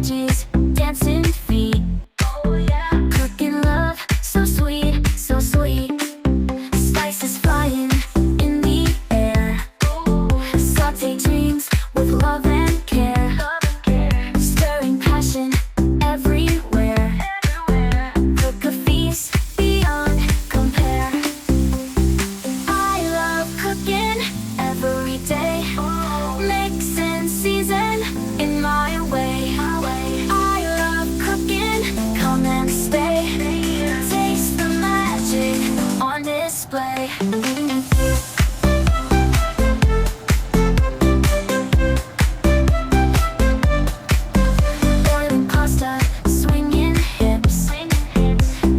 energies, dancing feet. Oh yeah. Cooking love, so sweet, so sweet. Spices flying in the air. Saute dreams with love and care. Stirring passion everywhere. Cook a feast beyond compare. I love cooking every day. Mix and season in my way. I love cooking, come and stay. Taste the magic on display. Boiling pasta, swinging hips.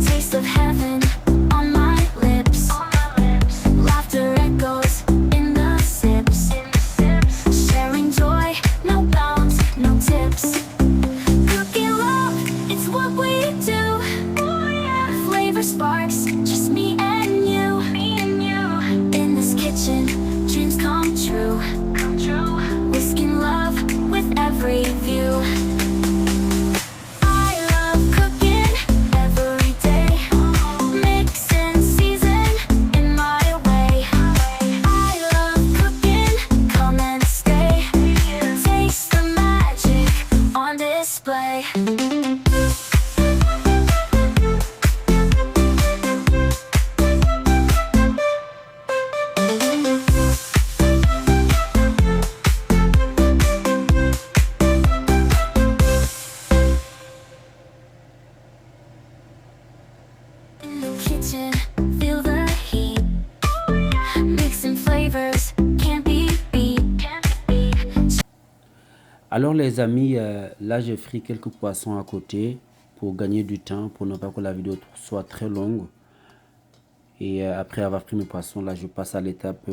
Taste of heaven on my lips. Laughter echoes in the sips. Sharing joy, no bounds, no tips. Cooking love, it's what we do. Flavor sparks, just me and you. In this kitchen, dreams come true. Whisking love with every view. I love cooking every day. Mix and season in my way. I love cooking, come and stay. Taste the magic on display. In the kitchen, feel the heat. Mixing flavors, can't be beat. Alors les amis, là j'ai frit quelques poissons à côté pour gagner du temps, pour ne pas que la vidéo soit très longue. Et après avoir pris mes poissons, là je passe à l'étape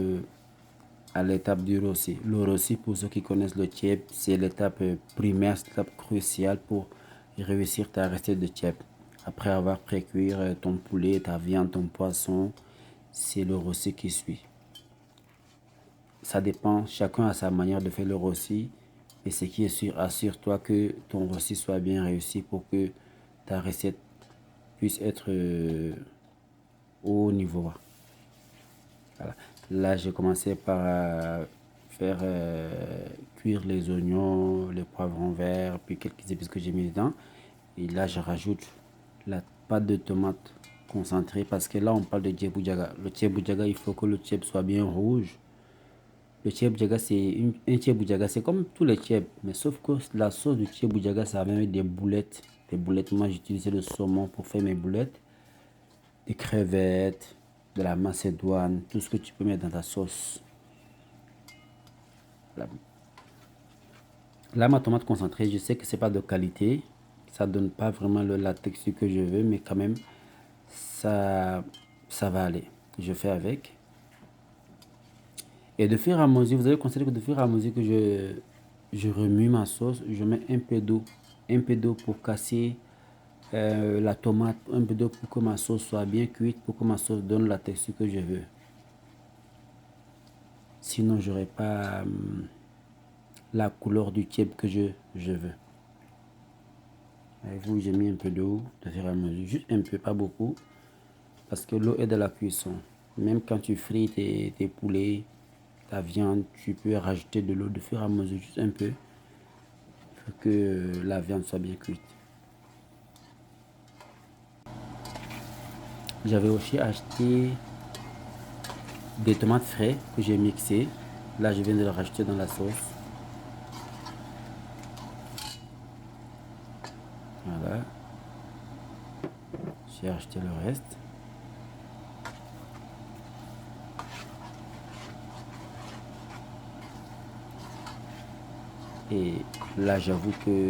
du rossi. Le rossi, pour ceux qui connaissent le tieb, c'est l'étape primaire, c'est l'étape cruciale pour réussir ta recette de tieb. Après avoir pré-cuire ton poulet, ta viande, ton poisson, c'est le rossi qui suit. Ça dépend, chacun a sa manière de faire le rossi. Et ce qui est sûr, assure-toi que ton rossi soit bien réussi pour que ta recette puisse être au niveau. Voilà. Là, j'ai commencé par faire cuire les oignons, les poivrons verts, puis quelques épices que j'ai mis dedans. Et là, je rajoute la pâte de tomate concentrée parce que là, on parle de Tiebou Diaga. Le Tiebou Diaga, il faut que le tieb soit bien rouge. Le Tiebou Diaga, c'est un Tiebou Diaga, c'est comme tous les tiebs, mais sauf que la sauce du Tiebou Diaga, ça va avec des boulettes. Des boulettes, moi j'utilisais le saumon pour faire mes boulettes, des crevettes, de la macédoine, tout ce que tu peux mettre dans ta sauce. Là, ma tomate concentrée, je sais que c'est pas de qualité, ça donne pas vraiment la texture que je veux, mais quand même, ça va aller. Je fais avec. Et de fur et à mesure, vous allez constater que de fur et à mesure que je remue ma sauce, je mets un peu d'eau pour casser la tomate, un peu d'eau pour que ma sauce soit bien cuite, pour que ma sauce donne la texture que je veux. Sinon, j'aurai pas la couleur du tieb que je veux. Avec vous, j'ai mis un peu d'eau de fur et à mesure, juste un peu, pas beaucoup, parce que l'eau aide à la cuisson. Même quand tu frites tes poulets, ta viande, tu peux rajouter de l'eau de fur et à mesure, juste un peu, pour que la viande soit bien cuite. J'avais aussi acheté des tomates frais que j'ai mixées. Là, je viens de les rajouter dans la sauce. Voilà. J'ai acheté le reste. Et là, j'avoue que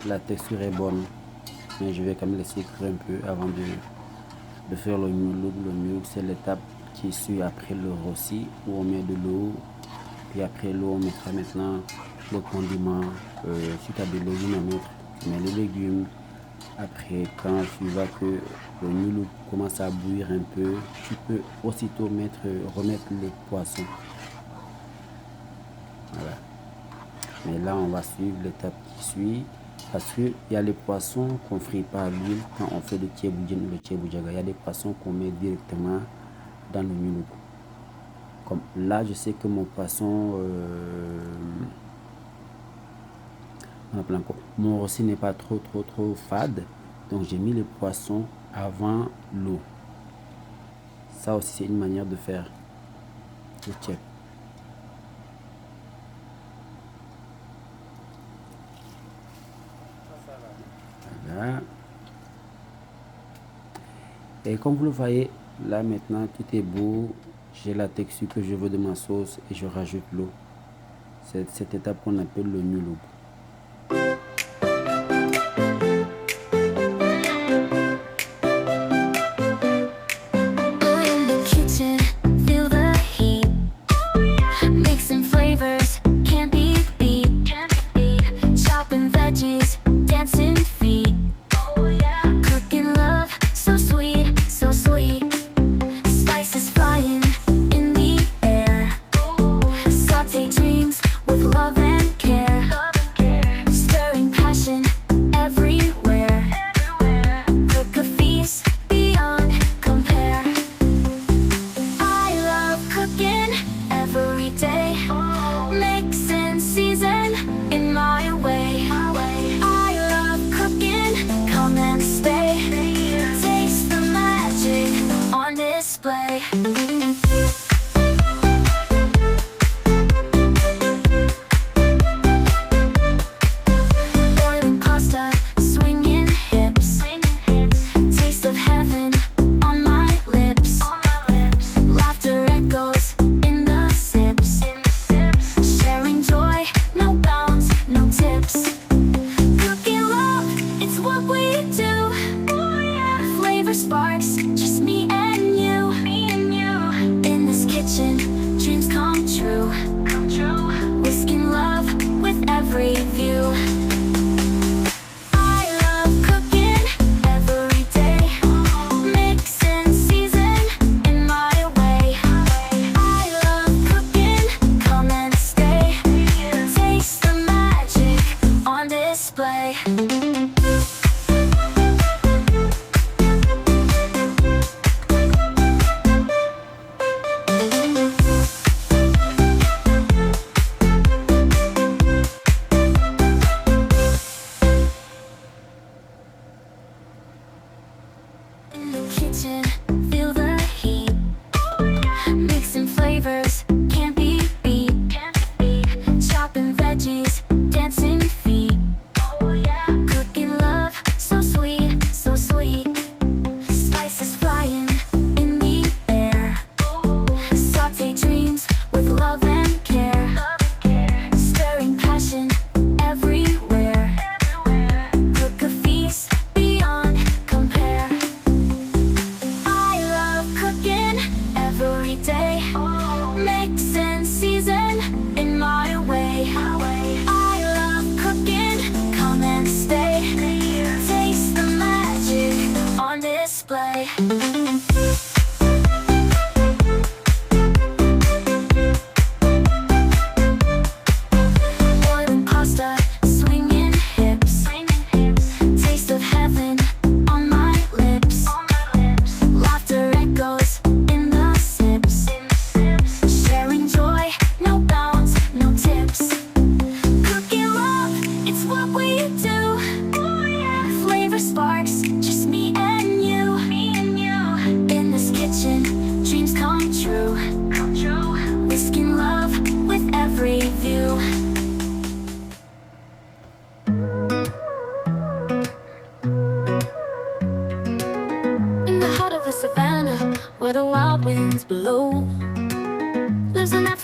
la texture est bonne, mais je vais quand même laisser cuire un peu avant de faire le mieux. Le mieux, c'est l'étape qui suit après le rossi, où on met de l'eau, puis après l'eau, on mettra maintenant le condiment. Si tu as des légumes à mettre, tu mets les légumes. Après, quand tu vois que le mieux commence à bouillir un peu, tu peux aussitôt remettre les poissons. Voilà. Mais là, on va suivre l'étape qui suit. Parce qu'il y a les poissons qu'on frit pas à l'huile quand on fait le Tiebou Diaga. Il y a des poissons qu'on met directement dans le nyulugu. Comme là, je sais que mon poisson, mon rossi n'est pas trop fade. Donc j'ai mis les poissons avant l'eau. Ça aussi, c'est une manière de faire le tieb. Voilà. Et comme vous le voyez, là maintenant tout est beau. J'ai la texture que je veux de ma sauce et je rajoute l'eau. C'est cette étape qu'on appelle le nyulugu.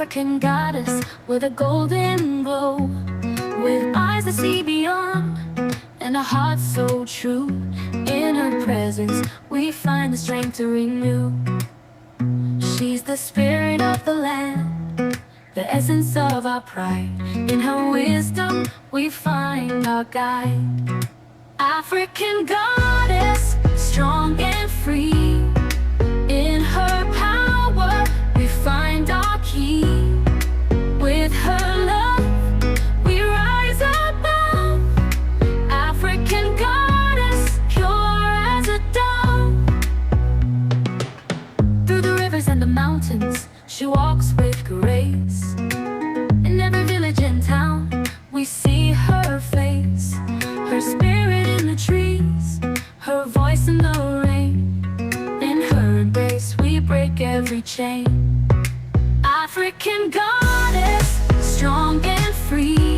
African goddess with a golden glow, with eyes that see beyond and a heart so true. In her presence we find the strength to renew. She's the spirit of the land, the essence of our pride. In her wisdom we find our guide. African goddess, strong and free. In her power we find our key. With her love we rise above. break every chain. African goddess, strong and free.